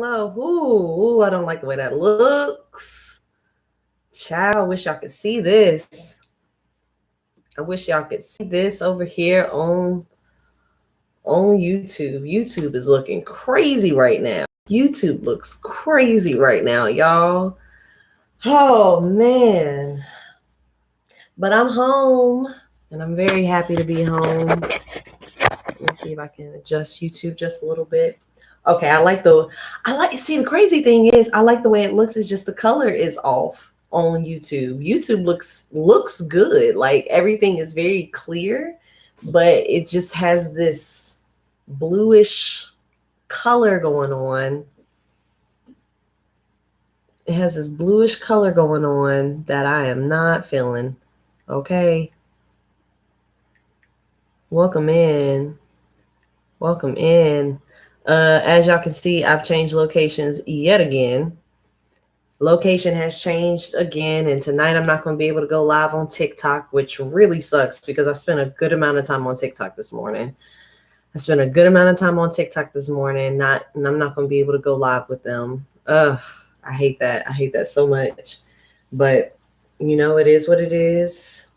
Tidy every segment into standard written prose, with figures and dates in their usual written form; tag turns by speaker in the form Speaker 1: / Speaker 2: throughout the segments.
Speaker 1: Hello. Ooh, I don't like the way that looks. Child, wish y'all could see this. I wish y'all could see this over here on YouTube. YouTube is looking crazy right now. YouTube looks crazy right now, y'all. Oh man. But I'm home and I'm very happy to be home. Let me see if I can adjust YouTube just a little bit. Okay, see the crazy thing is I like the way it looks. It's just the color is off on YouTube. YouTube looks good. Like everything is very clear, but it just has this bluish color going on. It has this bluish color going on that I am not feeling. Okay. Welcome in. Welcome in. As y'all can see, I've changed locations yet again. Location has changed again, and tonight I'm not going to be able to go live on TikTok, which really sucks because I spent a good amount of time on TikTok this morning. And I'm not going to be able to go live with them. Ugh, I hate that. I hate that so much. But it is what it is.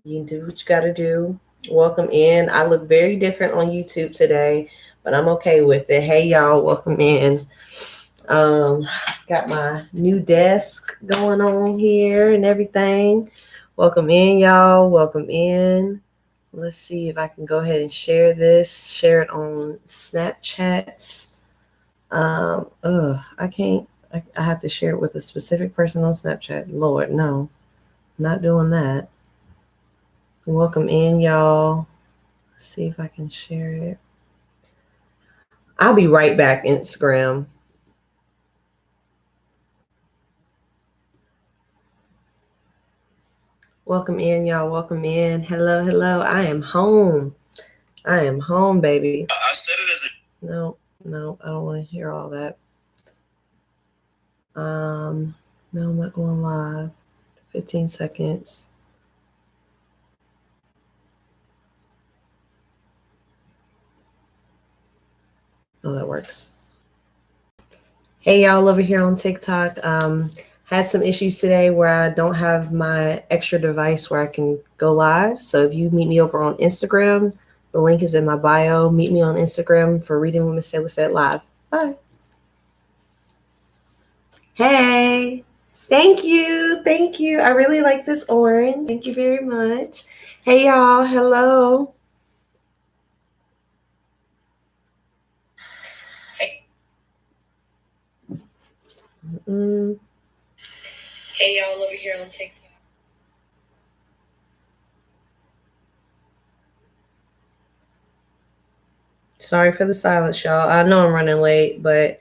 Speaker 1: You do what you got to do. Welcome in. I look very different on YouTube today, but I'm okay with it. Hey, y'all. Welcome in. Got my new desk going on here and everything. Welcome in, y'all. Welcome in. Let's see if I can go ahead and share this. Share it on Snapchat. I can't. I have to share it with a specific person on Snapchat. Lord, no. Not doing that. Welcome in, y'all. Let's see if I can share it. I'll be right back, Instagram. Welcome in, y'all. Welcome in. Hello, hello. I am home. I am home, baby. I said it as a... No, I don't want to hear all that. No, I'm not going live. 15 seconds. Oh, that works. Hey, y'all over here on TikTok. Had some issues today where I don't have my extra device where I can go live. So if you meet me over on Instagram, the link is in my bio. Meet me on Instagram for Reading with Miss Taylor Said live. Bye. Hey, thank you. Thank you. I really like this orange. Thank you very much. Hey, y'all. Hello. Hey, y'all over here on TikTok. Sorry for the silence, y'all. I know I'm running late, but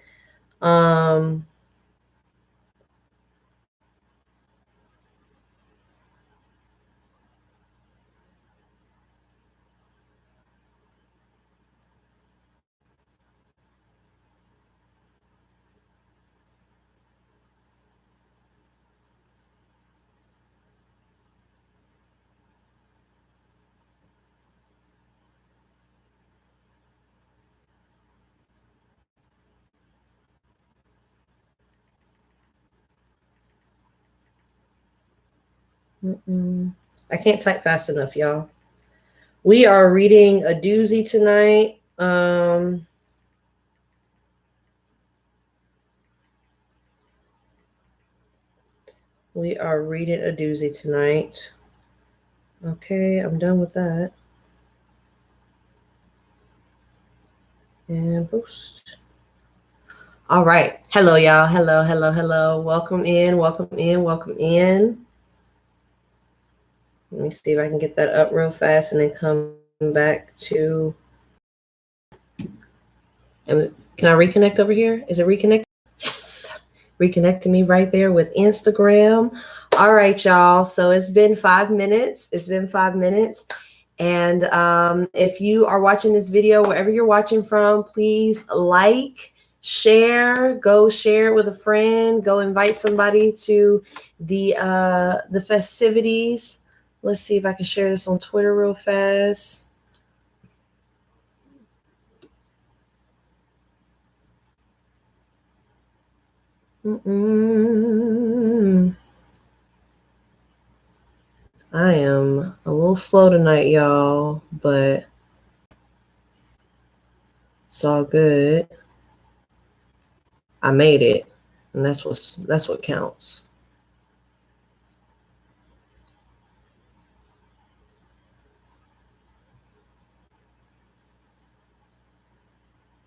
Speaker 1: I can't type fast enough, y'all. We are reading a doozy tonight. We are reading a doozy tonight. Okay, I'm done with that. And post. All right. Hello, y'all. Hello, hello, hello. Welcome in, welcome in, welcome in. Let me see if I can get that up real fast and then come back to... Can I reconnect over here? Is it reconnected? Yes. Reconnecting me right there with Instagram. All right, y'all. So it's been 5 minutes. And if you are watching this video, wherever you're watching from, please like, share, go share it with a friend, go invite somebody to the festivities. Let's see if I can share this on Twitter real fast. I am a little slow tonight, y'all, but it's all good. I made it, and that's what counts.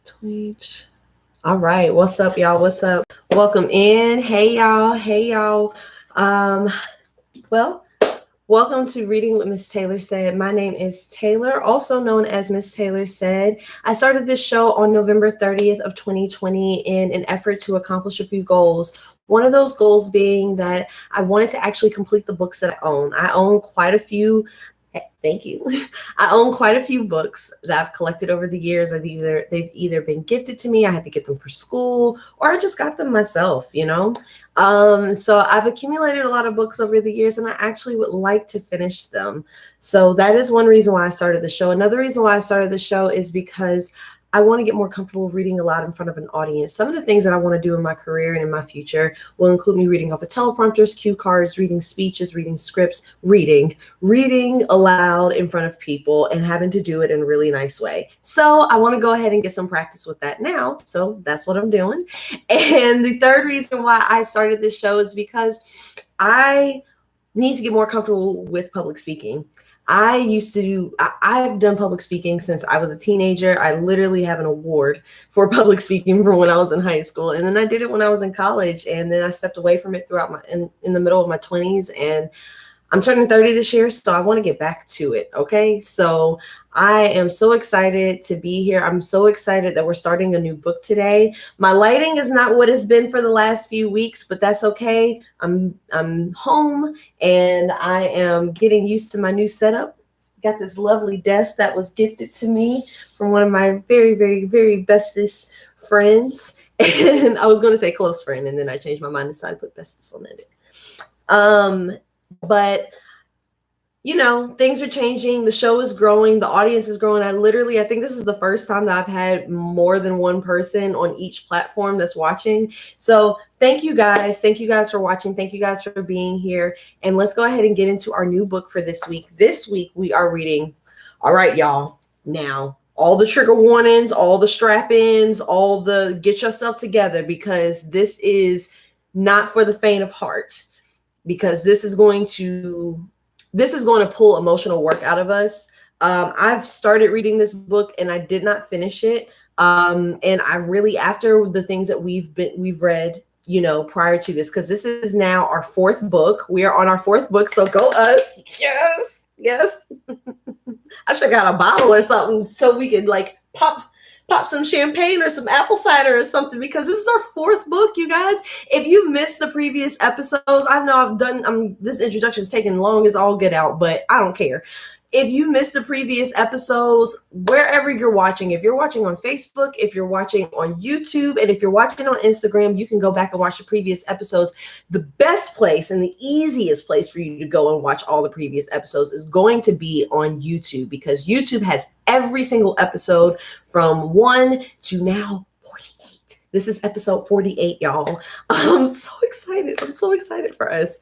Speaker 1: Tweet. All right, what's up, y'all? What's up? Welcome in. Hey, y'all. Hey, y'all. Well, welcome to Reading with Miss Taylor Said. My name is Taylor, also known as Miss Taylor Said. I started this show on November 30th of 2020 in an effort to accomplish a few goals. One of those goals being that I wanted to actually complete the books that I own. I own quite a few. Thank you. I own quite a few books that I've collected over the years. They've either been gifted to me, I had to get them for school, or I just got them myself, you know? So I've accumulated a lot of books over the years, and I actually would like to finish them. So that is one reason why I started the show. Another reason why I started the show is because I want to get more comfortable reading aloud in front of an audience. Some of the things that I want to do in my career and in my future will include me reading off of teleprompters, cue cards, reading speeches, reading scripts, reading aloud in front of people, and having to do it in a really nice way. So I want to go ahead and get some practice with that now. So that's what I'm doing. And the third reason why I started this show is because I need to get more comfortable with public speaking. I've done public speaking since I was a teenager. I literally have an award for public speaking from when I was in high school. And then I did it when I was in college. And then I stepped away from it throughout in the middle of my 20s. And I'm turning 30 this year, so I want to get back to it. Okay. So I am so excited to be here. I'm so excited that we're starting a new book today. My lighting is not what it's been for the last few weeks, but that's okay. I'm home and I am getting used to my new setup. Got this lovely desk that was gifted to me from one of my very, very, very bestest friends. And I was going to say close friend, and then I changed my mind and decided to put bestest on it. But you know, things are changing. The show is growing. The audience is growing. I think this is the first time that I've had more than one person on each platform that's watching. So thank you guys. Thank you guys for watching. Thank you guys for being here. And let's go ahead and get into our new book for this week. This week we are reading. All right, y'all. Now, all the trigger warnings, all the strap-ins, all the get yourself together, because this is not for the faint of heart. Because this is going to pull emotional work out of us. I've started reading this book and I did not finish it. And I really, after the things that we've read, you know, prior to this, because this is now our fourth book. We are on our fourth book, so go us. Yes. I should have got a bottle or something so we could like pop some champagne or some apple cider or something, because this is our fourth book, you guys. If you missed the previous episodes, I know this introduction is taking long as all get out, but I don't care. If you missed the previous episodes, wherever you're watching, if you're watching on Facebook, if you're watching on YouTube, and if you're watching on Instagram, you can go back and watch the previous episodes. The best place and the easiest place for you to go and watch all the previous episodes is going to be on YouTube, because YouTube has every single episode from 1 to now 48. This is episode 48, y'all. I'm so excited. I'm so excited for us.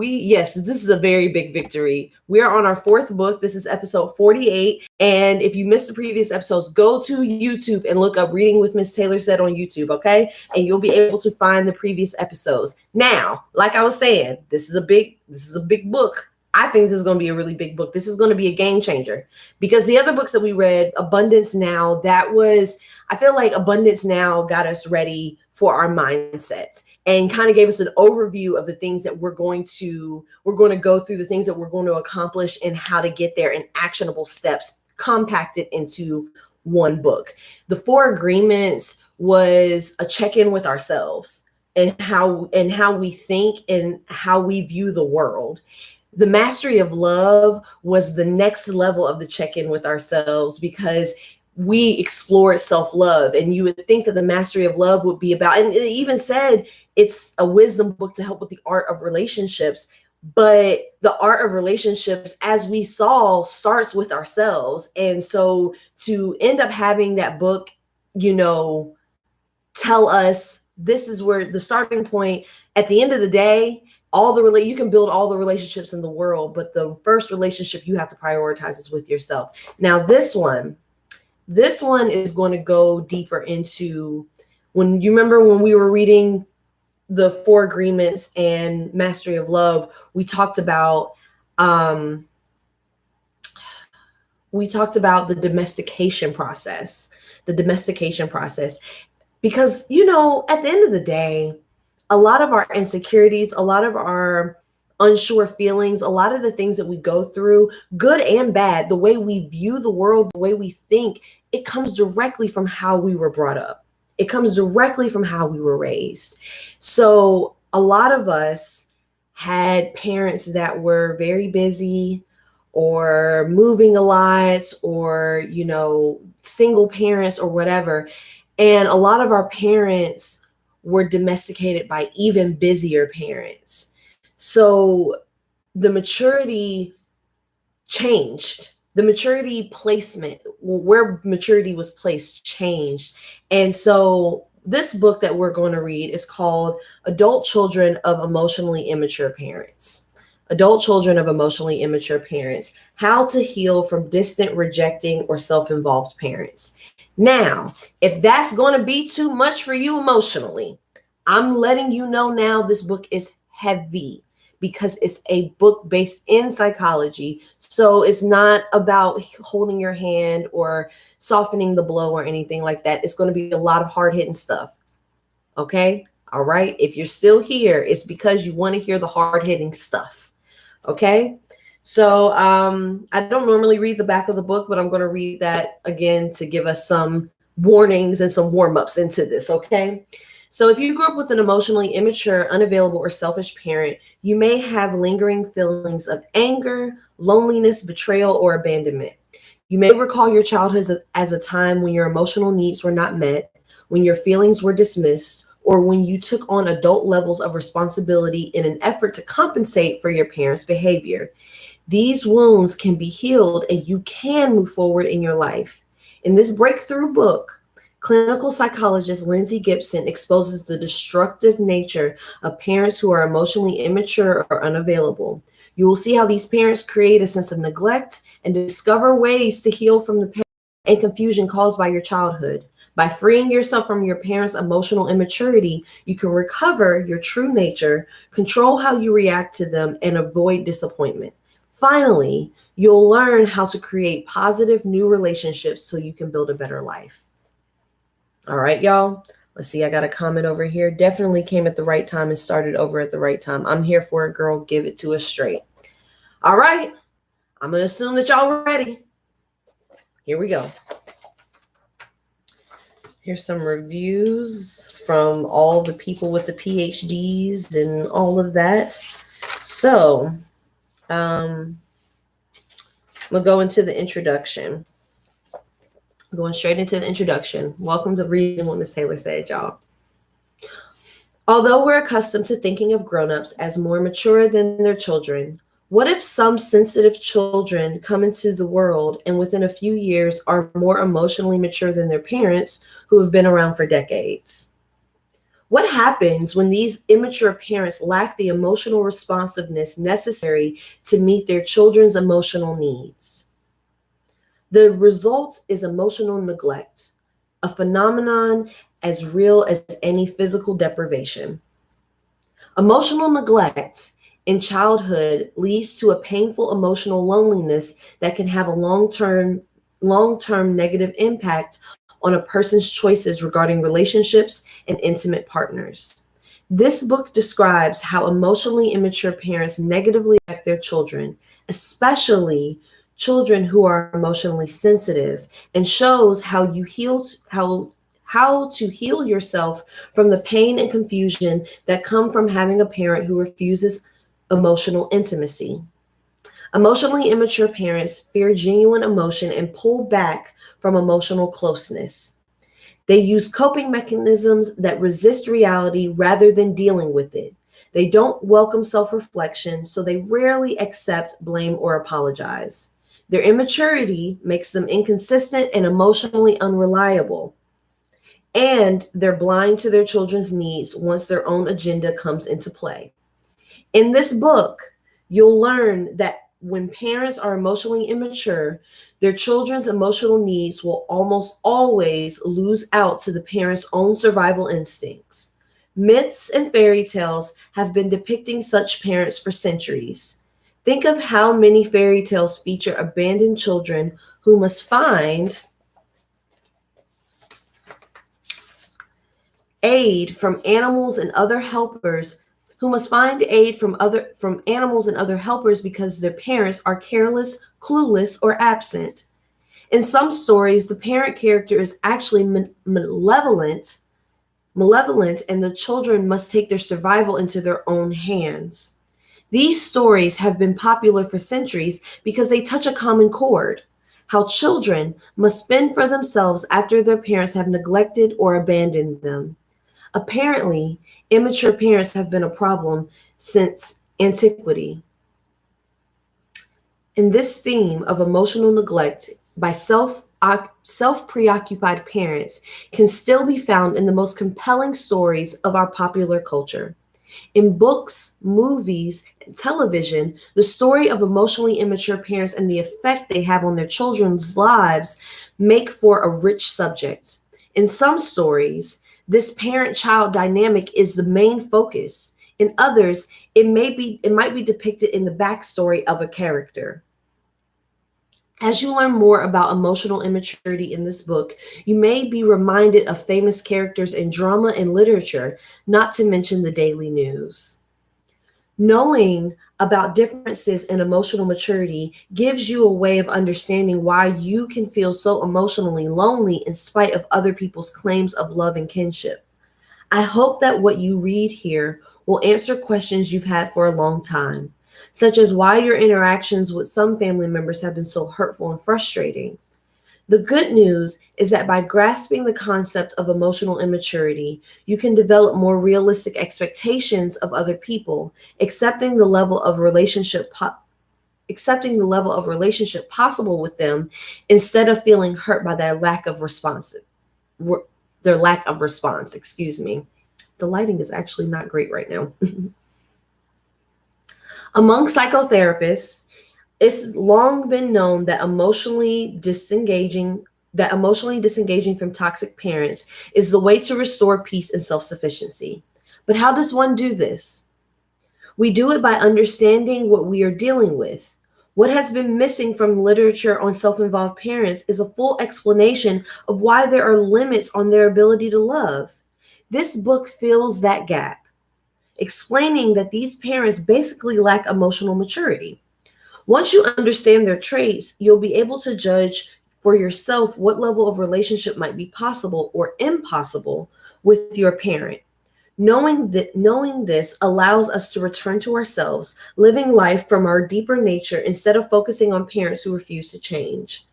Speaker 1: Yes, this is a very big victory. We are on our fourth book. This is episode 48. And if you missed the previous episodes, go to YouTube and look up Reading with Miss Taylor Said on YouTube, okay? And you'll be able to find the previous episodes. Now, like I was saying, this is a big book. I think this is going to be a really big book. This is going to be a game changer, because the other books that we read, Abundance Now, I feel like Abundance Now got us ready for our mindset and kind of gave us an overview of the things that we're going to go through, the things that we're going to accomplish, and how to get there, and actionable steps compacted into one book. The 4 Agreements was a check-in with ourselves and how we think and how we view the world. The Mastery of Love was the next level of the check-in with ourselves, because we explored self-love. And you would think that the Mastery of Love would be about, and it even said it's a wisdom book to help with the art of relationships. But the art of relationships, as we saw, starts with ourselves. And so to end up having that book, you know, tell us this is where the starting point. At the end of the day, you can build all the relationships in the world, but the first relationship you have to prioritize is with yourself. Now, this one is going to go deeper into, when you remember when we were reading the 4 agreements and mastery of love, we talked about the domestication process. Because, you know, at the end of the day, a lot of our insecurities, a lot of our unsure feelings, a lot of the things that we go through, good and bad, the way we view the world, the way we think, it comes directly from how we were brought up. It comes directly from how we were raised. So a lot of us had parents that were very busy or moving a lot, or, you know, single parents or whatever. And a lot of our parents were domesticated by even busier parents. So the maturity changed. The maturity placement, where maturity was placed, changed. And so this book that we're going to read is called Adult Children of Emotionally Immature Parents. Adult Children of Emotionally Immature Parents, How to Heal from Distant, Rejecting, or Self-Involved Parents. Now, if that's going to be too much for you emotionally, I'm letting you know now this book is heavy, because it's a book based in psychology. So it's not about holding your hand or softening the blow or anything like that. It's going to be a lot of hard-hitting stuff. Okay? All right? If you're still here, it's because you want to hear the hard-hitting stuff. Okay? So I don't normally read the back of the book, but I'm going to read that again to give us some warnings and some warm-ups into this. Okay? So if you grew up with an emotionally immature, unavailable, or selfish parent, you may have lingering feelings of anger, loneliness, betrayal, or abandonment. You may recall your childhood as a time when your emotional needs were not met, when your feelings were dismissed, or when you took on adult levels of responsibility in an effort to compensate for your parents' behavior. These wounds can be healed and you can move forward in your life. In this breakthrough book, clinical psychologist Lindsay Gibson exposes the destructive nature of parents who are emotionally immature or unavailable. You will see how these parents create a sense of neglect and discover ways to heal from the pain and confusion caused by your childhood. By freeing yourself from your parents' emotional immaturity, you can recover your true nature, control how you react to them, and avoid disappointment. Finally, you'll learn how to create positive new relationships so you can build a better life. All right, y'all. Let's see. I got a comment over here. Definitely came at the right time and started over at the right time. I'm here for it, girl. Give it to us straight. All right. I'm going to assume that y'all are ready. Here we go. Here's some reviews from all the people with the PhDs and all of that. So I'm going to go into the introduction. Going straight into the introduction. Welcome to Reading What Miss Taylor Said, y'all. Although we're accustomed to thinking of grown-ups as more mature than their children, what if some sensitive children come into the world and within a few years are more emotionally mature than their parents who have been around for decades? What happens when these immature parents lack the emotional responsiveness necessary to meet their children's emotional needs? The result is emotional neglect, a phenomenon as real as any physical deprivation. Emotional neglect in childhood leads to a painful emotional loneliness that can have a long-term negative impact on a person's choices regarding relationships and intimate partners. This book describes how emotionally immature parents negatively affect their children, especially children who are emotionally sensitive, and shows how to heal yourself from the pain and confusion that come from having a parent who refuses emotional intimacy. Emotionally immature parents fear genuine emotion and pull back from emotional closeness. They use coping mechanisms that resist reality rather than dealing with it. They don't welcome self-reflection, so they rarely accept blame or apologize. Their immaturity makes them inconsistent and emotionally unreliable. and they're blind to their children's needs once their own agenda comes into play. In this book, you'll learn that when parents are emotionally immature, their children's emotional needs will almost always lose out to the parents' own survival instincts. Myths and fairy tales have been depicting such parents for centuries. Think of how many fairy tales feature abandoned children who must find aid from animals and other helpers from animals and other helpers because their parents are careless, clueless, or absent. In some stories, the parent character is actually malevolent, and the children must take their survival into their own hands. These stories have been popular for centuries because they touch a common chord: how children must fend for themselves after their parents have neglected or abandoned them. Apparently, immature parents have been a problem since antiquity. And this theme of emotional neglect by self-preoccupied parents can still be found in the most compelling stories of our popular culture. In books, movies, and television, the story of emotionally immature parents and the effect they have on their children's lives make for a rich subject. In some stories, this parent-child dynamic is the main focus. In others, it might be depicted in the backstory of a character. As you learn more about emotional immaturity in this book, you may be reminded of famous characters in drama and literature, not to mention the daily news. Knowing about differences in emotional maturity gives you a way of understanding why you can feel so emotionally lonely in spite of other people's claims of love and kinship. I hope that what you read here will answer questions you've had for a long time, such as why your interactions with some family members have been so hurtful and frustrating. The good news is that by grasping the concept of emotional immaturity, you can develop more realistic expectations of other people, accepting the level of relationship possible with them instead of feeling hurt by their lack of response. Excuse me. The lighting is actually not great right now. Among psychotherapists, it's long been known that emotionally disengaging from toxic parents is the way to restore peace and self-sufficiency. But how does one do this? We do it by understanding what we are dealing with. What has been missing from literature on self-involved parents is a full explanation of why there are limits on their ability to love. This book fills that gap, explaining that these parents basically lack emotional maturity. Once you understand their traits, you'll be able to judge for yourself what level of relationship might be possible or impossible with your parent. Knowing this allows us to return to ourselves, living life from our deeper nature instead of focusing on parents who refuse to change.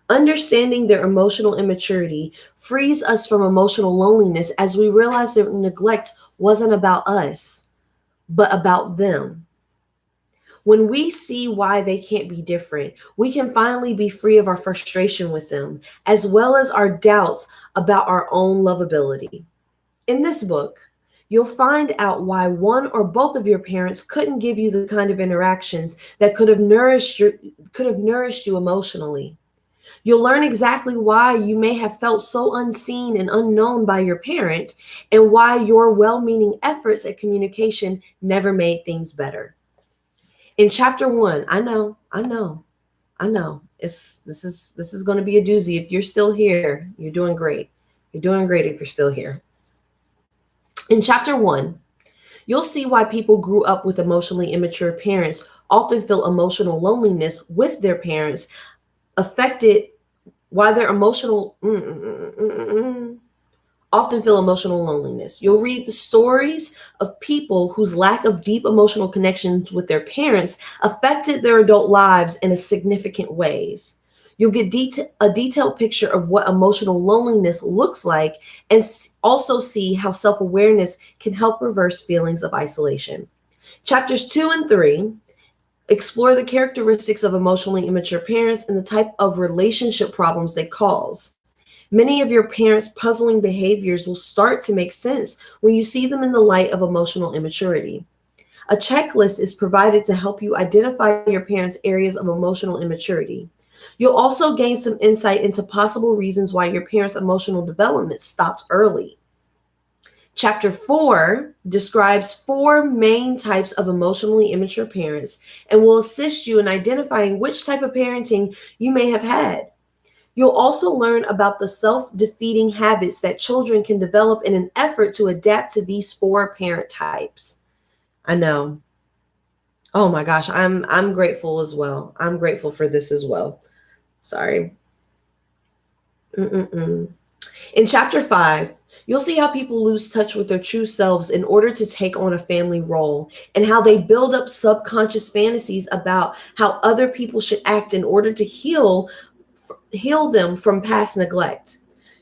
Speaker 1: Understanding their emotional immaturity frees us from emotional loneliness as we realize that neglect wasn't about us, but about them. When we see why they can't be different, we can finally be free of our frustration with them, as well as our doubts about our own lovability. In this book, you'll find out why one or both of your parents couldn't give you the kind of interactions that could have nourished you emotionally. You'll learn exactly why you may have felt so unseen and unknown by your parent, and why your well-meaning efforts at communication never made things better. In chapter 1, I know. This is going to be a doozy. If you're still here, you're doing great. You're doing great if you're still here. In chapter 1, you'll see why people grew up with emotionally immature parents often feel emotional loneliness with their parents, affected why their often feel emotional loneliness. You'll read the stories of people whose lack of deep emotional connections with their parents affected their adult lives in a significant ways. You'll get a detailed picture of what emotional loneliness looks like, and also see how self-awareness can help reverse feelings of isolation. Chapters 2 and 3 explore the characteristics of emotionally immature parents and the type of relationship problems they cause. Many of your parents' puzzling behaviors will start to make sense when you see them in the light of emotional immaturity. A checklist is provided to help you identify your parents' areas of emotional immaturity. You'll also gain some insight into possible reasons why your parents' emotional development stopped early. Chapter 4 describes 4 main types of emotionally immature parents and will assist you in identifying which type of parenting you may have had. You'll also learn about the self-defeating habits that children can develop in an effort to adapt to these 4 parent types. I know. Oh my gosh, I'm grateful as well. I'm grateful for this as well. Sorry. Mm-mm-mm. In chapter 5, you'll see how people lose touch with their true selves in order to take on a family role and how they build up subconscious fantasies about how other people should act in order to heal them from past neglect.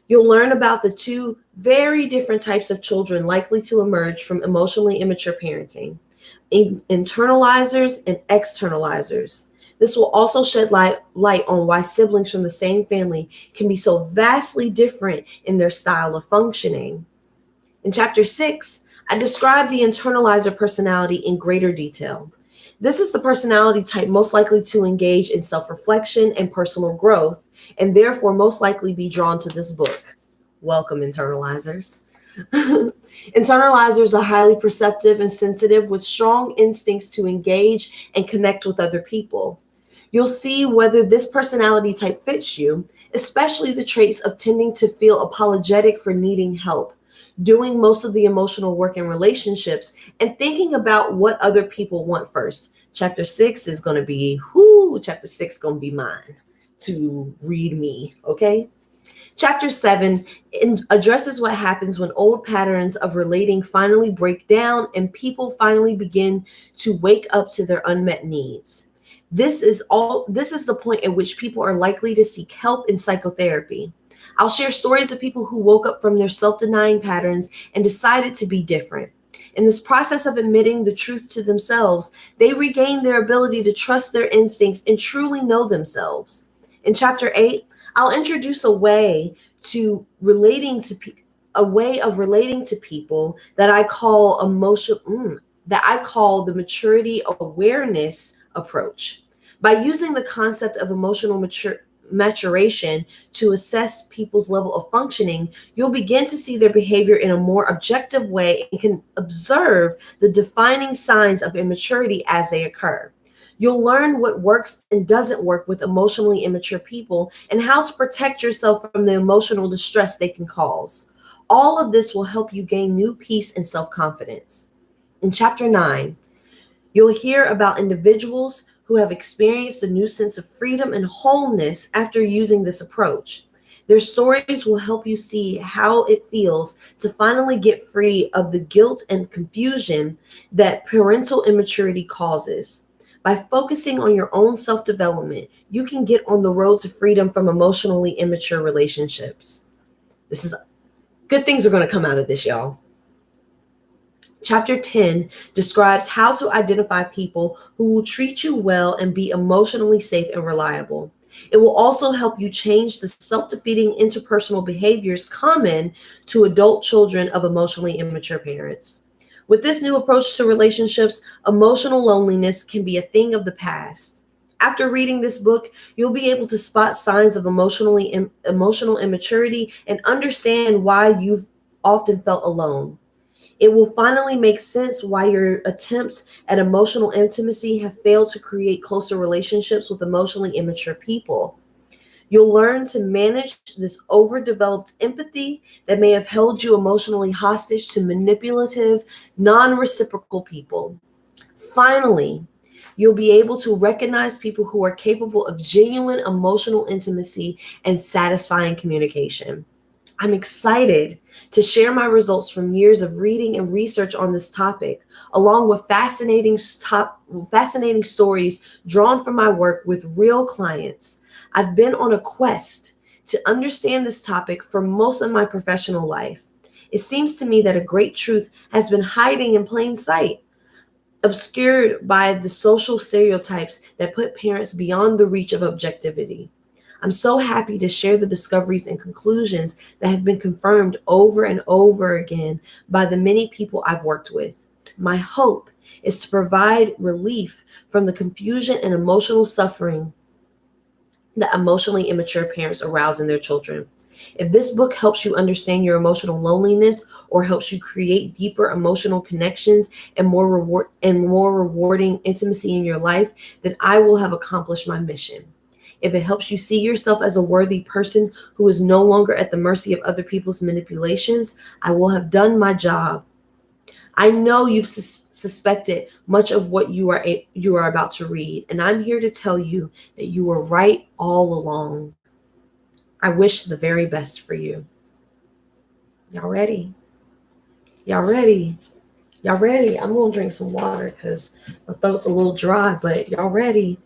Speaker 1: You'll learn about the 2 very different types of children likely to emerge from emotionally immature parenting: internalizers and externalizers. This will also shed light on why siblings from the same family can be so vastly different in their style of functioning. In chapter 6, I describe the internalizer personality in greater detail. This is the personality type most likely to engage in self-reflection and personal growth, and therefore most likely be drawn to this book. Welcome, internalizers. Internalizers are highly perceptive and sensitive with strong instincts to engage and connect with other people. You'll see whether this personality type fits you, especially the traits of tending to feel apologetic for needing help, doing most of the emotional work in relationships, and thinking about what other people want first. Chapter 6 is going to be, chapter 6 is going to be mine to read me, okay? Chapter 7 addresses what happens when old patterns of relating finally break down and people finally begin to wake up to their unmet needs. This is the point at which people are likely to seek help in psychotherapy. I'll share stories of people who woke up from their self-denying patterns and decided to be different. In this process of admitting the truth to themselves, they regain their ability to trust their instincts and truly know themselves. In chapter 8, I'll introduce a way of relating to people that I call the maturity awareness approach. By using the concept of emotional maturation to assess people's level of functioning, you'll begin to see their behavior in a more objective way and can observe the defining signs of immaturity as they occur. You'll learn what works and doesn't work with emotionally immature people and how to protect yourself from the emotional distress they can cause. All of this will help you gain new peace and self-confidence. In chapter 9, you'll hear about individuals who have experienced a new sense of freedom and wholeness after using this approach. Their stories will help you see how it feels to finally get free of the guilt and confusion that parental immaturity causes. By focusing on your own self-development, you can get on the road to freedom from emotionally immature relationships. Good things are going to come out of this, y'all. Chapter 10 describes how to identify people who will treat you well and be emotionally safe and reliable. It will also help you change the self-defeating interpersonal behaviors common to adult children of emotionally immature parents. With this new approach to relationships, emotional loneliness can be a thing of the past. After reading this book, you'll be able to spot signs of emotional immaturity and understand why you've often felt alone. It will finally make sense why your attempts at emotional intimacy have failed to create closer relationships with emotionally immature people. You'll learn to manage this overdeveloped empathy that may have held you emotionally hostage to manipulative, non-reciprocal people. Finally, you'll be able to recognize people who are capable of genuine emotional intimacy and satisfying communication. I'm excited to share my results from years of reading and research on this topic, along with fascinating stories drawn from my work with real clients. I've been on a quest to understand this topic for most of my professional life. It seems to me that a great truth has been hiding in plain sight, obscured by the social stereotypes that put parents beyond the reach of objectivity. I'm so happy to share the discoveries and conclusions that have been confirmed over and over again by the many people I've worked with. My hope is to provide relief from the confusion and emotional suffering that emotionally immature parents arouse in their children. If this book helps you understand your emotional loneliness or helps you create deeper emotional connections and more rewarding intimacy in your life, then I will have accomplished my mission. If it helps you see yourself as a worthy person who is no longer at the mercy of other people's manipulations, I will have done my job. I know you've suspected much of what you are about to read, and I'm here to tell you that you were right all along. I wish the very best for you. Y'all ready? Y'all ready? Y'all ready? I'm gonna drink some water because my throat's a little dry, but y'all ready?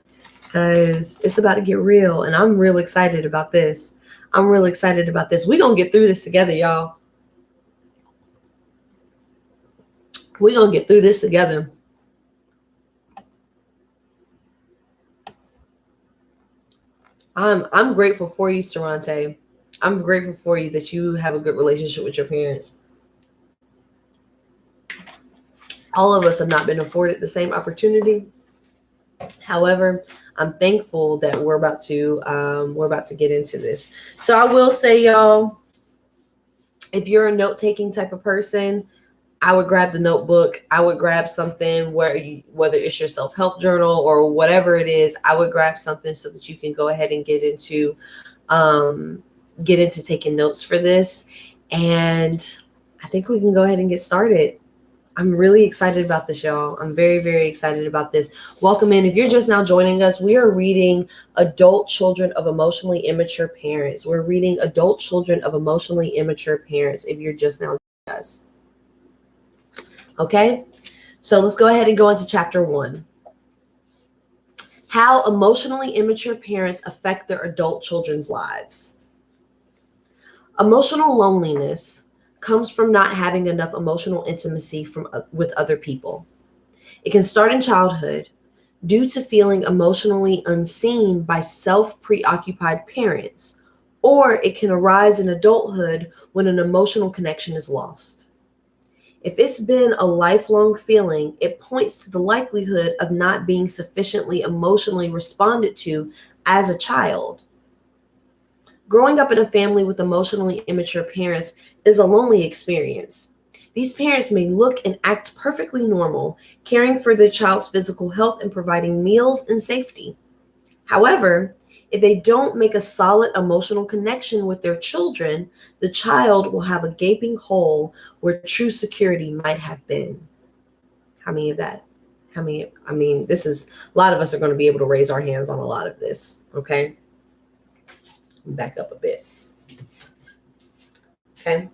Speaker 1: Because it's about to get real, and I'm real excited about this. I'm real excited about this. We're gonna get through this together, y'all. We're gonna get through this together. I'm grateful for you, Sarante. I'm grateful for you that you have a good relationship with your parents. All of us have not been afforded the same opportunity. However, I'm thankful that we're about to get into this. So I will say, y'all, if you're a note-taking type of person, I would grab the notebook. I would grab something whether it's your self-help journal or whatever it is, I would grab something so that you can go ahead and get into taking notes for this. And I think we can go ahead and get started. I'm really excited about this, y'all. I'm very, very excited about this. Welcome in. If you're just now joining us, we are reading Adult Children of Emotionally Immature Parents. We're reading Adult Children of Emotionally Immature Parents if you're just now joining us. Okay, so let's go ahead and go into chapter 1. How emotionally immature parents affect their adult children's lives. Emotional loneliness comes from not having enough emotional intimacy with other people. It can start in childhood due to feeling emotionally unseen by self-preoccupied parents, or it can arise in adulthood when an emotional connection is lost. If it's been a lifelong feeling, it points to the likelihood of not being sufficiently emotionally responded to as a child. Growing up in a family with emotionally immature parents is a lonely experience. These parents may look and act perfectly normal, caring for their child's physical health and providing meals and safety. However, if they don't make a solid emotional connection with their children, the child will have a gaping hole where true security might have been. How many of that? This is, a lot of us are going to be able to raise our hands on a lot of this, okay? Back up a bit. Okay.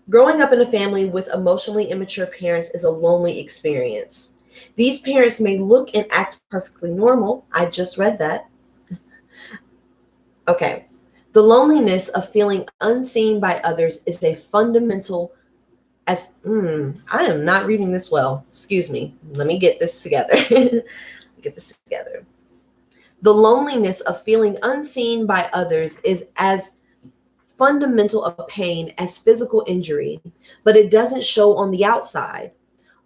Speaker 1: Growing up in a family with emotionally immature parents is a lonely experience. These parents may look and act perfectly normal. I just read that. Okay. The loneliness of feeling unseen by others is a fundamental I am not reading this well. Excuse me. Let me get this together. The loneliness of feeling unseen by others is as fundamental a pain as physical injury, but it doesn't show on the outside.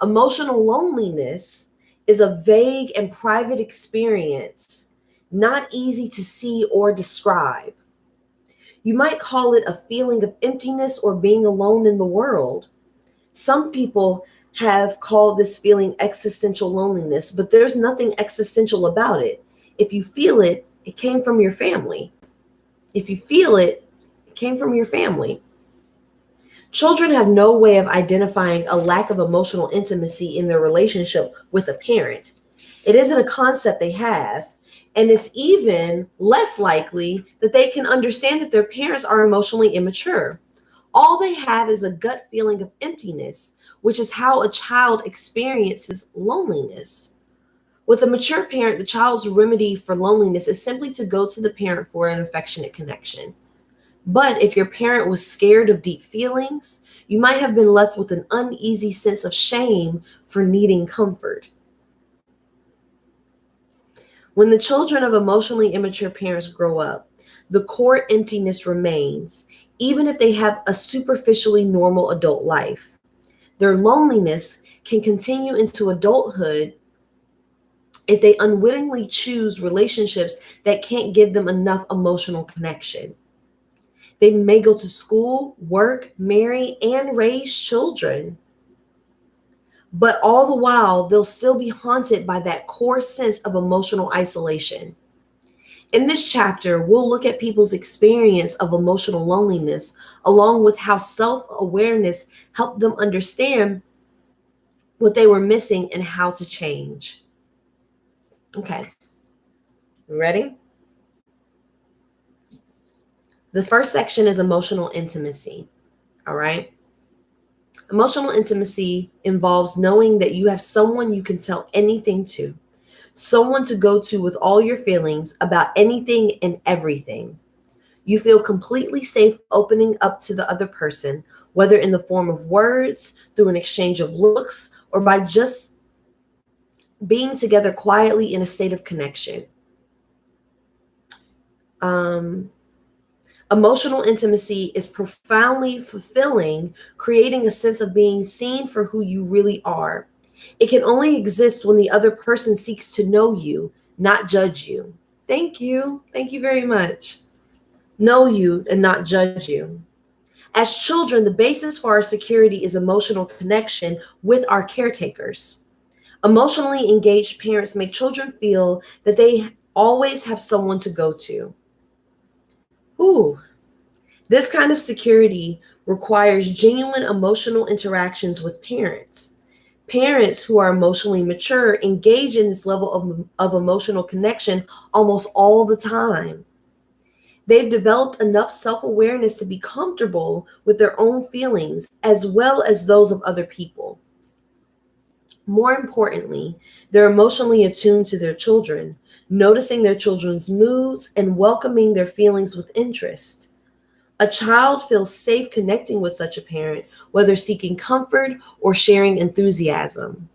Speaker 1: Emotional loneliness is a vague and private experience, not easy to see or describe. You might call it a feeling of emptiness or being alone in the world. Some people have called this feeling existential loneliness, but there's nothing existential about it. If you feel it, it came from your family. If you feel it, it came from your family. Children have no way of identifying a lack of emotional intimacy in their relationship with a parent. It isn't a concept they have, and it's even less likely that they can understand that their parents are emotionally immature. All they have is a gut feeling of emptiness, which is how a child experiences loneliness. With a mature parent, the child's remedy for loneliness is simply to go to the parent for an affectionate connection. But if your parent was scared of deep feelings, you might have been left with an uneasy sense of shame for needing comfort. When the children of emotionally immature parents grow up, the core emptiness remains, even if they have a superficially normal adult life. Their loneliness can continue into adulthood if they unwittingly choose relationships that can't give them enough emotional connection. They may go to school, work, marry, and raise children. But all the while, they'll still be haunted by that core sense of emotional isolation. In this chapter, we'll look at people's experience of emotional loneliness, along with how self-awareness helped them understand what they were missing and how to change. Okay, ready? The first section is emotional intimacy, all right? Emotional intimacy involves knowing that you have someone you can tell anything to, someone to go to with all your feelings about anything and everything. You feel completely safe opening up to the other person, whether in the form of words, through an exchange of looks, or by just being together quietly in a state of connection. Emotional intimacy is profoundly fulfilling, creating a sense of being seen for who you really are. It can only exist when the other person seeks to know you, not judge you. Thank you. Thank you very much. Know you and not judge you. As children, the basis for our security is emotional connection with our caretakers. Emotionally engaged parents make children feel that they always have someone to go to. Ooh. This kind of security requires genuine emotional interactions with parents. Parents who are emotionally mature engage in this level of emotional connection almost all the time. They've developed enough self-awareness to be comfortable with their own feelings as well as those of other people. More importantly, they're emotionally attuned to their children, noticing their children's moods and welcoming their feelings with interest. A child feels safe connecting with such a parent, whether seeking comfort or sharing enthusiasm.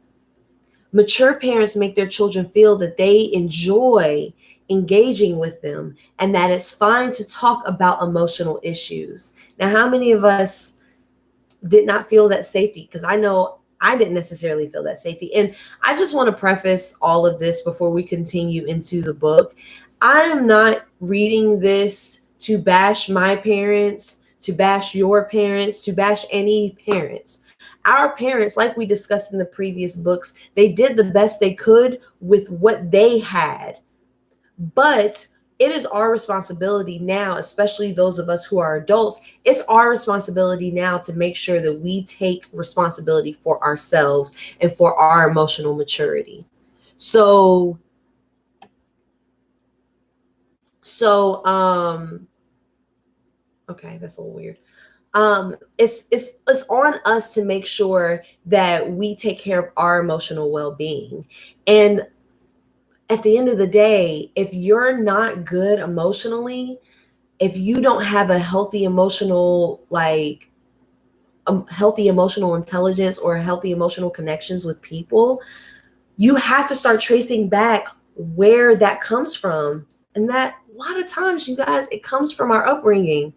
Speaker 1: Mature parents make their children feel that they enjoy engaging with them and that it's fine to talk about emotional issues. Now, how many of us did not feel that safety? Because I know I didn't necessarily feel that safety. And I just want to preface all of this before we continue into the book. I am not reading this to bash my parents, to bash your parents, to bash any parents. Our parents, like we discussed in the previous books, they did the best they could with what they had. But it is our responsibility now, especially those of us who are adults, it's our responsibility now to make sure that we take responsibility for ourselves and for our emotional maturity. So okay, that's a little weird. It's on us to make sure that we take care of our emotional well-being. And at the end of the day, if you're not good emotionally, if you don't have a healthy emotional, healthy emotional intelligence or healthy emotional connections with people, you have to start tracing back where that comes from. And that a lot of times, you guys, it comes from our upbringing.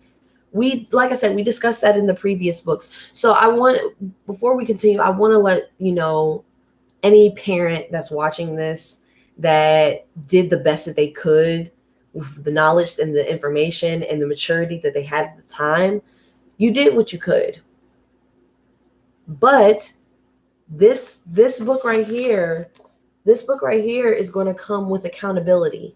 Speaker 1: Like I said, we discussed that in the previous books. So before we continue, I want to let you know, any parent that's watching this that did the best that they could with the knowledge and the information and the maturity that they had at the time, you did what you could. But this book right here is going to come with accountability.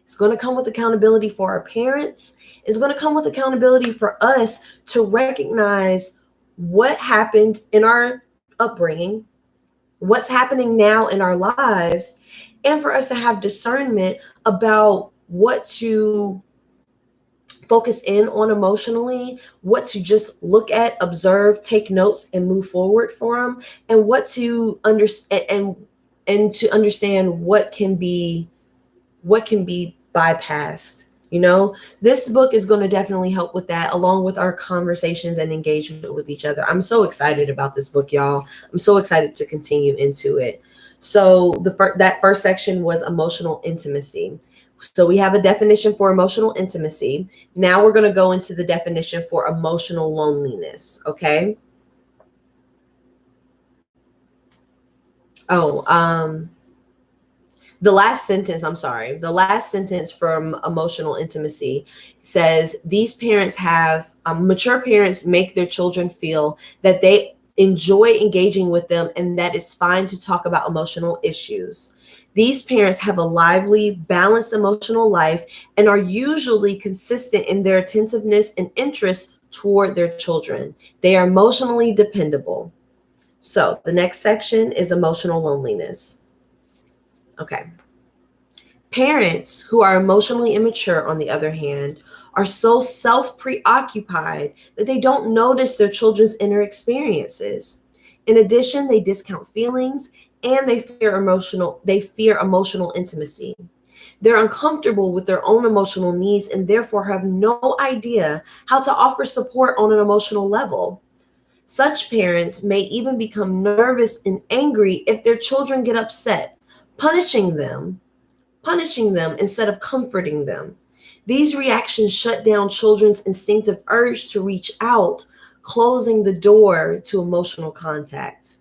Speaker 1: It's going to come with accountability for our parents. It's going to come with accountability for us to recognize what happened in our upbringing, what's happening now in our lives, and for us to have discernment about what to focus in on emotionally, what to just look at, observe, take notes, and move forward for them, and what to understand and to understand what can be bypassed. You know, this book is going to definitely help with that, along with our conversations and engagement with each other. I'm so excited about this book, y'all. I'm so excited to continue into it. So that first section was emotional intimacy. So we have a definition for emotional intimacy. Now we're going to go into the definition for emotional loneliness. Okay. The last sentence from emotional intimacy says these parents have, mature parents make their children feel that they enjoy engaging with them and that it's fine to talk about emotional issues. These parents have a lively, balanced emotional life and are usually consistent in their attentiveness and interest toward their children. They are emotionally dependable. So the next section is emotional loneliness. Okay. Parents who are emotionally immature, on the other hand, are so self-preoccupied that they don't notice their children's inner experiences. In addition, they discount feelings and they fear emotional intimacy. They're uncomfortable with their own emotional needs and therefore have no idea how to offer support on an emotional level. Such parents may even become nervous and angry if their children get upset, punishing them instead of comforting them. These reactions shut down children's instinctive urge to reach out, closing the door to emotional contact.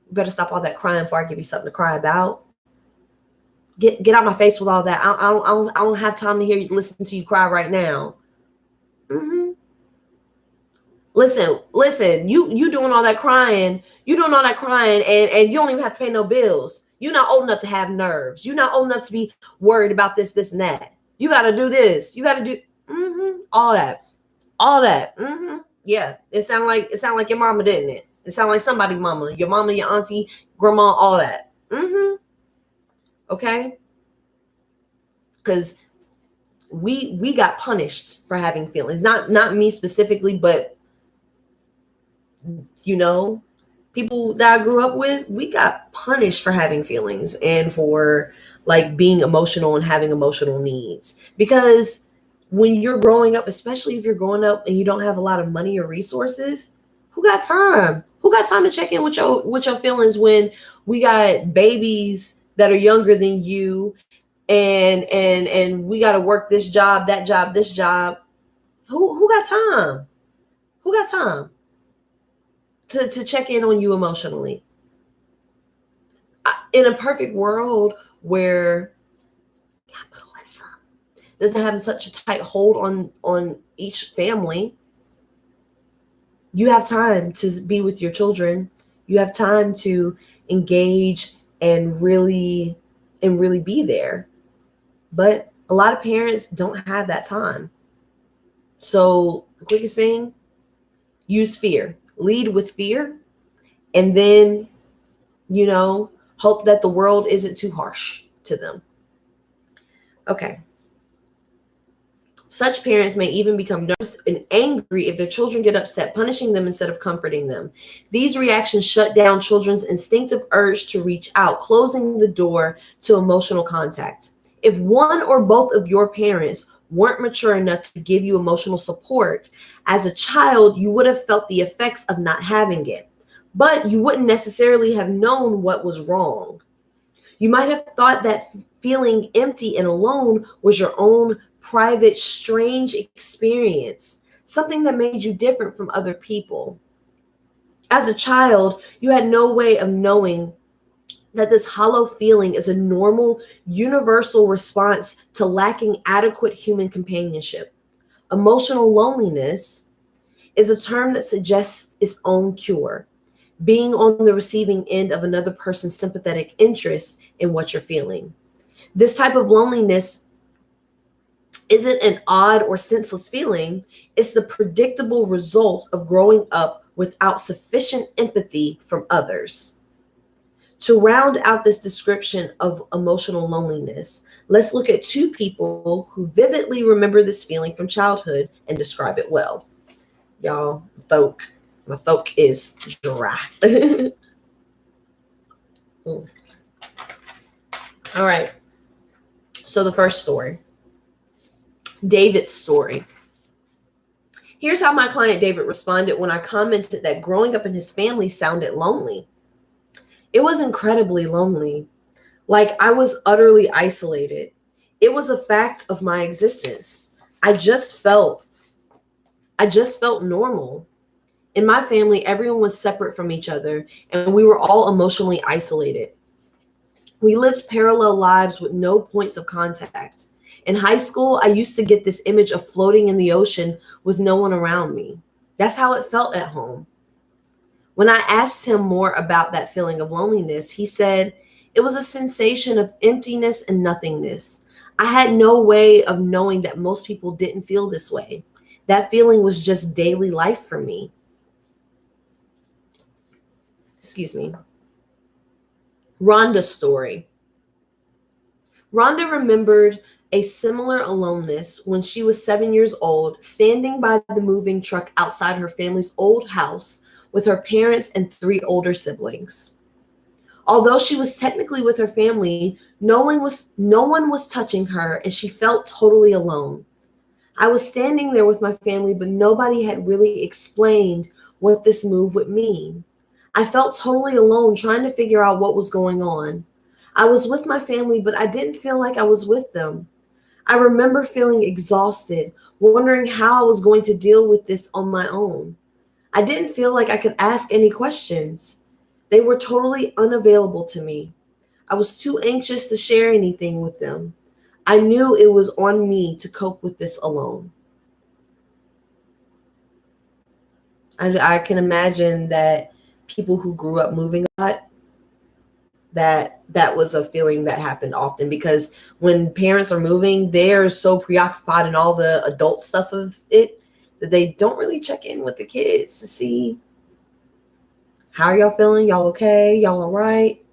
Speaker 1: You better stop all that crying before I give you something to cry about. Get out my face with all that. I don't have time to hear you, listen to you cry right now. Listen, you doing all that crying, and you don't even have to pay no bills. You're not old enough to have nerves. You're not old enough to be worried about this and that. You got to do this. You got to do all that. Yeah, it sound like your mama, didn't it? It sound like somebody mama, your auntie, grandma, all that. Okay, because we got punished for having feelings. Not me specifically, but people that I grew up with, we got punished for having feelings and for like being emotional and having emotional needs. Because when you're growing up, especially if you're growing up and you don't have a lot of money or resources, who got time? Who got time to check in with your feelings when we got babies that are younger than you and we got to work this job, that job, this job? Who got time? Who got time to check in on you emotionally? In a perfect world where capitalism doesn't have such a tight hold on each family, you have time to be with your children. You have time to engage and really be there. But a lot of parents don't have that time. So the quickest thing, use fear. Lead with fear, and then hope that the world isn't too harsh to them. Okay. Such parents may even become nervous and angry if their children get upset, punishing them instead of comforting them. These reactions shut down children's instinctive urge to reach out, closing the door to emotional contact. If one or both of your parents weren't mature enough to give you emotional support, as a child, you would have felt the effects of not having it, but you wouldn't necessarily have known what was wrong. You might have thought that feeling empty and alone was your own private, strange experience, something that made you different from other people. As a child, you had no way of knowing that this hollow feeling is a normal, universal response to lacking adequate human companionship. Emotional loneliness is a term that suggests its own cure, being on the receiving end of another person's sympathetic interest in what you're feeling. This type of loneliness isn't an odd or senseless feeling. It's the predictable result of growing up without sufficient empathy from others. To round out this description of emotional loneliness, let's look at two people who vividly remember this feeling from childhood and describe it well. Y'all, my throat is dry. All right. So the first story, David's story. Here's how my client David responded when I commented that growing up in his family sounded lonely. It was incredibly lonely. Like I was utterly isolated. It was a fact of my existence. I just felt I just felt normal. In my family, everyone was separate from each other and we were all emotionally isolated. We lived parallel lives with no points of contact. In high school, I used to get this image of floating in the ocean with no one around me. That's how it felt at home. When I asked him more about that feeling of loneliness, he said it was a sensation of emptiness and nothingness. I had no way of knowing that most people didn't feel this way. That feeling was just daily life for me. Excuse me. Rhonda's story. Rhonda remembered a similar aloneness when she was 7 years old, standing by the moving truck outside her family's old house with her parents and three older siblings. Although she was technically with her family, no one was touching her and she felt totally alone. I was standing there with my family, but nobody had really explained what this move would mean. I felt totally alone trying to figure out what was going on. I was with my family, but I didn't feel like I was with them. I remember feeling exhausted, wondering how I was going to deal with this on my own. I didn't feel like I could ask any questions. They were totally unavailable to me. I was too anxious to share anything with them. I knew it was on me to cope with this alone. I can imagine that people who grew up moving a lot, that was a feeling that happened often because when parents are moving, they're so preoccupied in all the adult stuff of it that they don't really check in with the kids to see how are y'all feeling, y'all okay, y'all all right.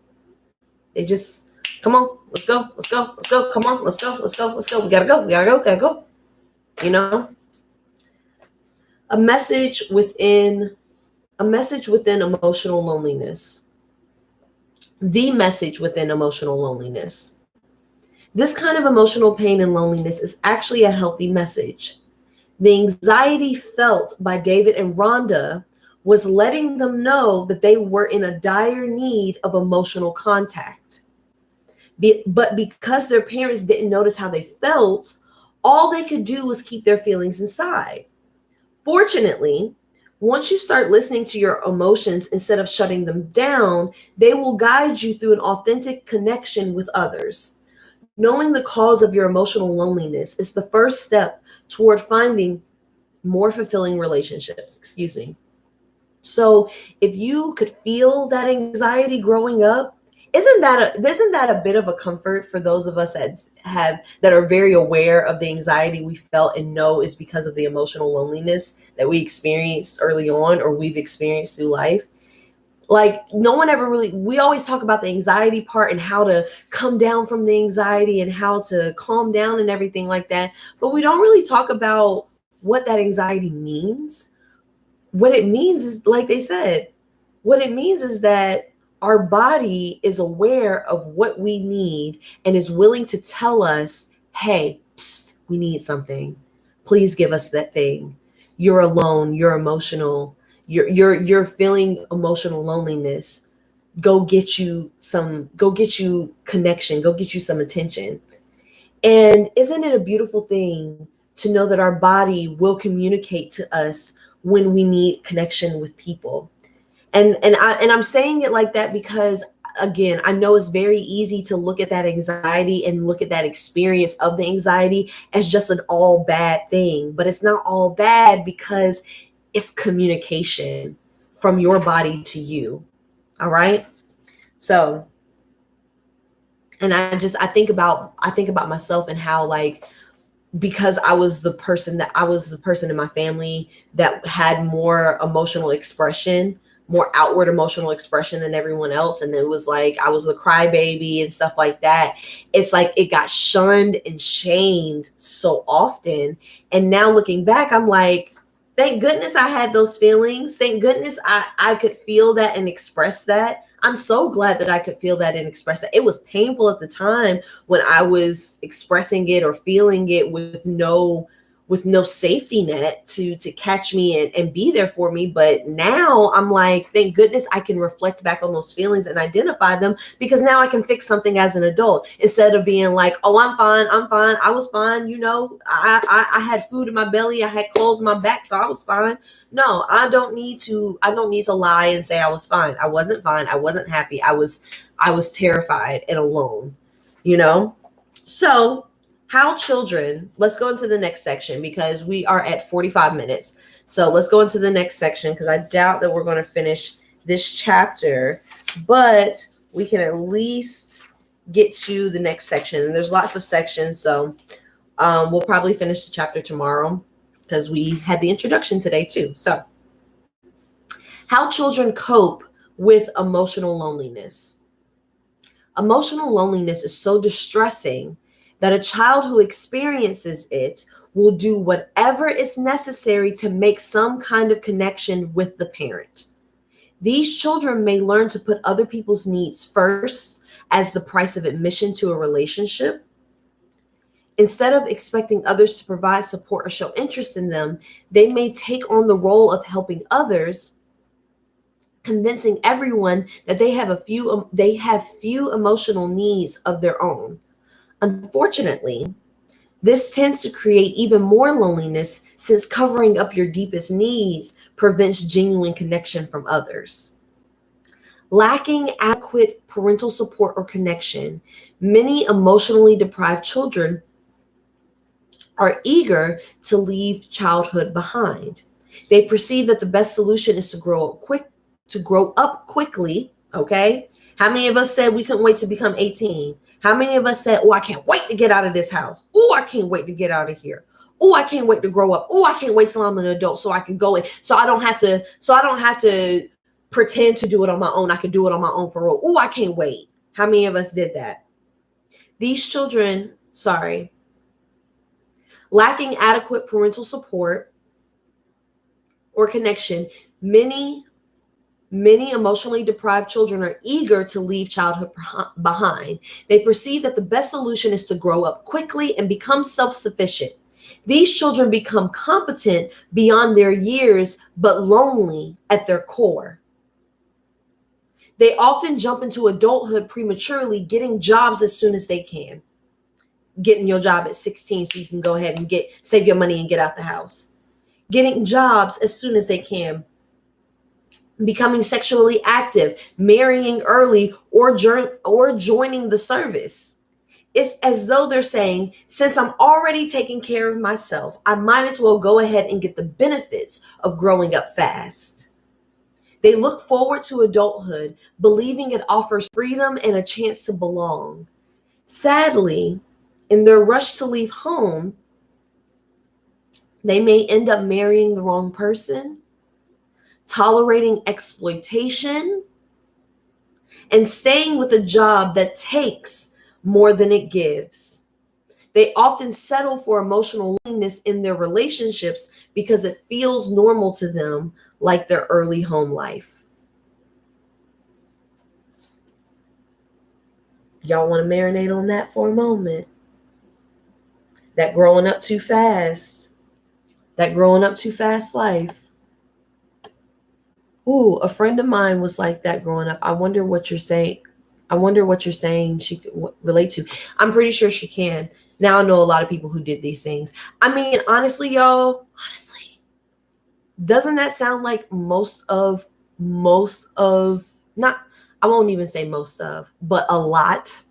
Speaker 1: They just come on, let's go, come on, let's go, we gotta go. You know, a message within emotional loneliness. The message within emotional loneliness. This kind of emotional pain and loneliness is actually a healthy message. The anxiety felt by David and Rhonda was letting them know that they were in a dire need of emotional contact. But because their parents didn't notice how they felt, all they could do was keep their feelings inside. Fortunately, once you start listening to your emotions instead of shutting them down, they will guide you through an authentic connection with others. Knowing the cause of your emotional loneliness is the first step toward finding more fulfilling relationships. Excuse me. So, if you could feel that anxiety growing up, isn't that a bit of a comfort for those of us that are very aware of the anxiety we felt and know is because of the emotional loneliness that we experienced early on or we've experienced through life? Like no one ever really, we always talk about the anxiety part and how to come down from the anxiety and how to calm down and everything like that, but we don't really talk about what that anxiety means. What it means is, like they said, what it means is that our body is aware of what we need and is willing to tell us, hey, psst, we need something. Please give us that thing. You're alone, you're emotional, you're feeling emotional loneliness. Go get you connection, go get you some attention. And isn't it a beautiful thing to know that our body will communicate to us when we need connection with people? And I'm saying it like that because again, I know it's very easy to look at that anxiety and look at that experience of the anxiety as just an all bad thing, but it's not all bad because it's communication from your body to you. All right? So, and I think about myself and how like because I was the person in my family that had more emotional expression, more outward emotional expression than everyone else. And it was like I was the crybaby and stuff like that. It's like it got shunned and shamed so often. And now looking back, I'm like, thank goodness I had those feelings. Thank goodness I could feel that and express that. I'm so glad that I could feel that and express that. It was painful at the time when I was expressing it or feeling it with no safety net to catch me and be there for me. But now I'm like, thank goodness I can reflect back on those feelings and identify them, because now I can fix something as an adult, instead of being like, oh, I'm fine, I was fine, I had food in my belly, I had clothes on my back, so I was fine. No, I don't need to lie and say I was fine. I wasn't fine. I wasn't happy. I was terrified and alone, So how children, let's go into the next section, because we are at 45 minutes. So let's go into the next section, because I doubt that we're going to finish this chapter, but we can at least get to the next section. And there's lots of sections, so we'll probably finish the chapter tomorrow, because we had the introduction today too. So how children cope with emotional loneliness. Emotional loneliness is so distressing that a child who experiences it will do whatever is necessary to make some kind of connection with the parent. These children may learn to put other people's needs first as the price of admission to a relationship. Instead of expecting others to provide support or show interest in them, they may take on the role of helping others, convincing everyone that they have few emotional needs of their own. Unfortunately, this tends to create even more loneliness, since covering up your deepest needs prevents genuine connection from others. Lacking adequate parental support or connection, many emotionally deprived children are eager to leave childhood behind. They perceive that the best solution is to grow up quickly. Okay? How many of us said we couldn't wait to become 18? How many of us said, oh, I can't wait to get out of this house. Oh, I can't wait to get out of here. Oh, I can't wait to grow up. Oh, I can't wait till I'm an adult so I can go in. So I don't have to pretend to do it on my own. I can do it on my own for real. Oh, I can't wait. How many of us did that? These children, lacking adequate parental support or connection, many emotionally deprived children are eager to leave childhood behind. They perceive that the best solution is to grow up quickly and become self-sufficient. These children become competent beyond their years, but lonely at their core. They often jump into adulthood prematurely, getting jobs as soon as they can. Getting your job at 16 so you can go ahead and save your money and get out the house. Getting jobs as soon as they can. Becoming sexually active, marrying early, or joining the service. It's as though they're saying, since I'm already taking care of myself, I might as well go ahead and get the benefits of growing up fast. They look forward to adulthood, believing it offers freedom and a chance to belong. Sadly, in their rush to leave home, they may end up marrying the wrong person, tolerating exploitation, and staying with a job that takes more than it gives. They often settle for emotional loneliness in their relationships because it feels normal to them, like their early home life. Y'all want to marinate on that for a moment? That growing up too fast life. Ooh, a friend of mine was like that growing up. I wonder what you're saying she could relate to. I'm pretty sure she can. Now I know a lot of people who did these things. I mean, honestly, y'all, doesn't that sound like most of, not, I won't even say most of, but a lot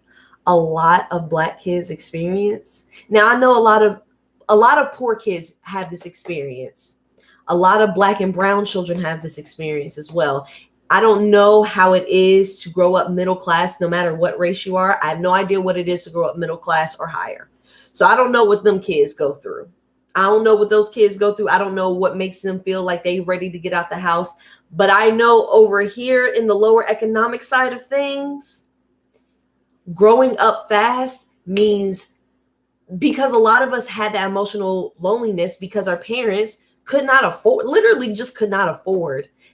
Speaker 1: of Black kids experience? Now I know a lot of poor kids have this experience. A lot of Black and brown children have this experience as well. I don't know how it is to grow up middle class, no matter what race you are. I have no idea what it is to grow up middle class or higher. So I don't know what them kids go through. I don't know what those kids go through. I don't know what makes them feel like they're ready to get out the house. But I know over here in the lower economic side of things, growing up fast means, because a lot of us had that emotional loneliness because our parents could not afford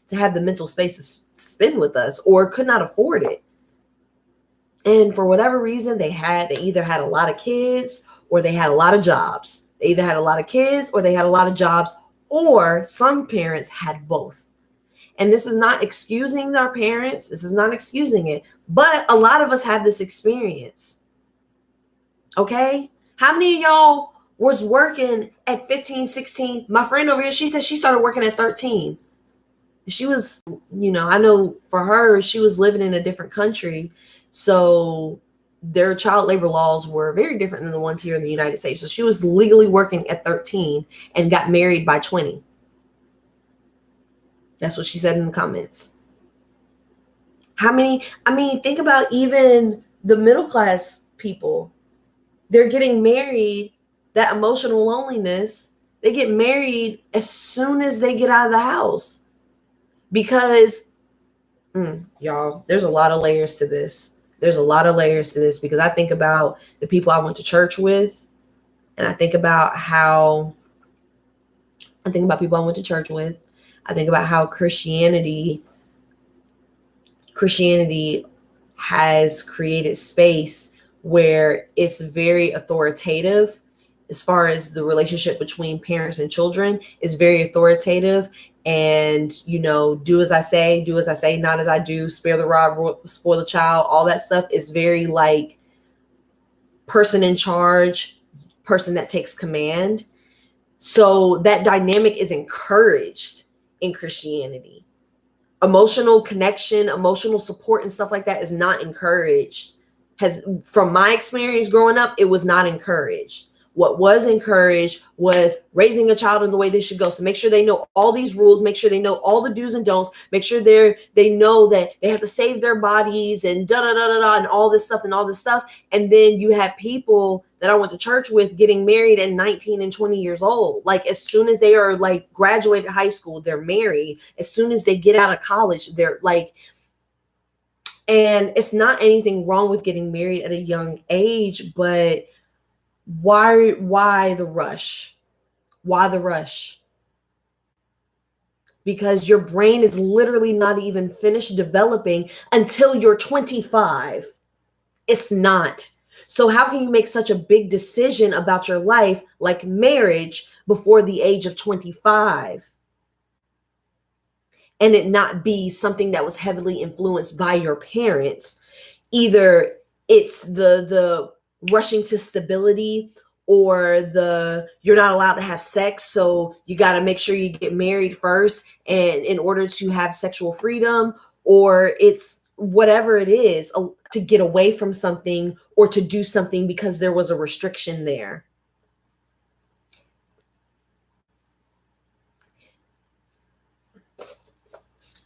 Speaker 1: to have the mental space to spend with us, or could not afford it. And for whatever reason, they either had a lot of kids or they had a lot of jobs. They either had a lot of kids or they had a lot of jobs, or some parents had both. And this is not excusing our parents. This is not excusing it. But a lot of us have this experience. Okay? How many of y'all was working at 15, 16? My friend over here, she said she started working at 13. She was, I know for her, she was living in a different country. So their child labor laws were very different than the ones here in the United States. So she was legally working at 13 and got married by 20. That's what she said in the comments. Think about even the middle class people. They're getting married, that emotional loneliness, they get married as soon as they get out of the house. Because, y'all, there's a lot of layers to this. There's a lot of layers to this because I think about the people I went to church with, and I think about people I went to church with. I think about how Christianity has created space where it's very authoritative as far as the relationship between parents and children is very authoritative. And, do as I say, not as I do, spare the rod, spoil the child, all that stuff is very like person in charge, person that takes command. So that dynamic is encouraged in Christianity. Emotional connection, emotional support and stuff like that is not encouraged. From my experience growing up, it was not encouraged. What was encouraged was raising a child in the way they should go. So make sure they know all these rules, make sure they know all the do's and don'ts, make sure they know that they have to save their bodies and and all this stuff. And then you have people that I went to church with getting married at 19 and 20 years old. Like as soon as they are like graduated high school, they're married. As soon as they get out of college, they're like, and it's not anything wrong with getting married at a young age, but why the rush? Why the rush? Because your brain is literally not even finished developing until you're 25. It's not. So how can you make such a big decision about your life, like marriage, before the age of 25? And it not be something that was heavily influenced by your parents? Either it's the rushing to stability, or you're not allowed to have sex, so you got to make sure you get married first and in order to have sexual freedom, or it's whatever it is, to get away from something or to do something because there was a restriction there.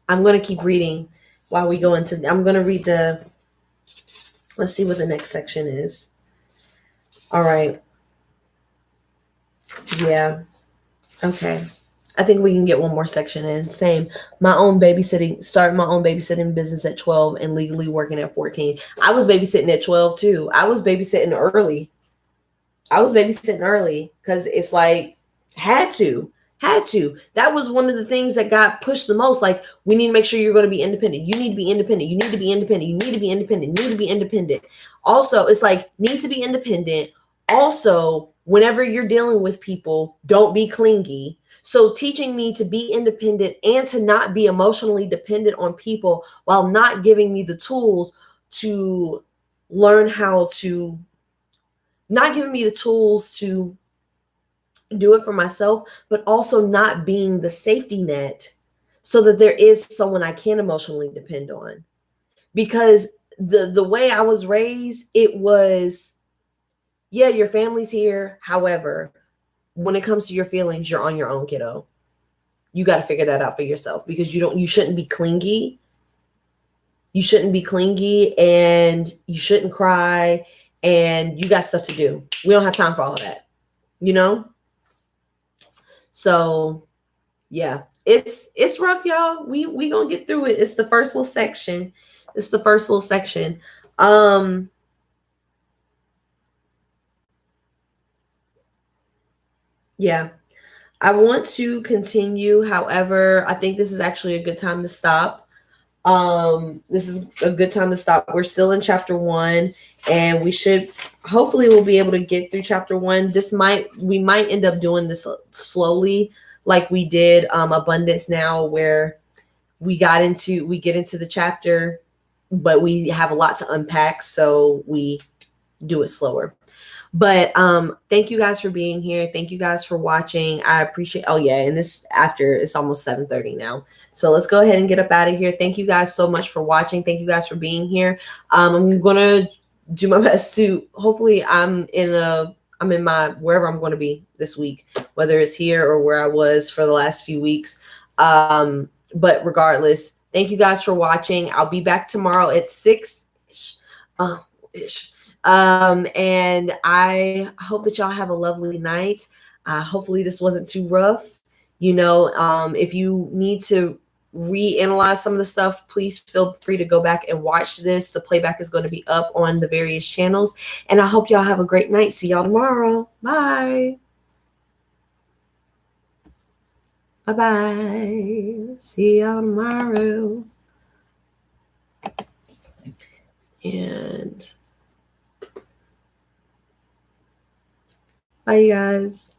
Speaker 1: I'm going to keep reading while we go into, I'm going to read let's see what the next section is. All right. Yeah. Okay. I think we can get one more section in. Same. Starting my own babysitting business at 12 and legally working at 14. I was babysitting at 12 too. I was babysitting early because it's like, had to. That was one of the things that got pushed the most. Like, we need to make sure you're going to be independent. You need to be independent. You need to be independent. You need to be independent. You need to be independent. Also, it's like, need to be independent. Also, whenever you're dealing with people, don't be clingy. So teaching me to be independent and to not be emotionally dependent on people while not giving me the tools to learn how to, not giving me the tools to do it for myself, but also not being the safety net so that there is someone I can emotionally depend on. Because the way I was raised, it was, yeah, your family's here. However, when it comes to your feelings, you're on your own, kiddo. You got to figure that out for yourself, because you shouldn't be clingy. You shouldn't be clingy, and you shouldn't cry, and you got stuff to do. We don't have time for all of that, So yeah, it's rough, y'all. We gonna get through it. It's the first little section. Yeah, I want to continue. However, I think this is actually a good time to stop. This is a good time to stop. We're still in chapter 1, and hopefully we'll be able to get through chapter 1. We might end up doing this slowly, like we did Abundance Now, where we get into the chapter, but we have a lot to unpack, so we do it slower. But thank you guys for being here. Thank you guys for watching. I appreciate. Oh yeah, and it's almost 7:30 now. So let's go ahead and get up out of here. Thank you guys so much for watching. Thank you guys for being here. I'm gonna do my best to. Hopefully, I'm in my wherever I'm going to be this week, whether it's here or where I was for the last few weeks. But regardless, thank you guys for watching. I'll be back tomorrow at 6 ish. And I hope that y'all have a lovely night. Hopefully this wasn't too rough. If you need to reanalyze some of the stuff, please feel free to go back and watch this. The playback is going to be up on the various channels. And I hope y'all have a great night. See y'all tomorrow. Bye. Bye-bye. See y'all tomorrow. And bye, you guys.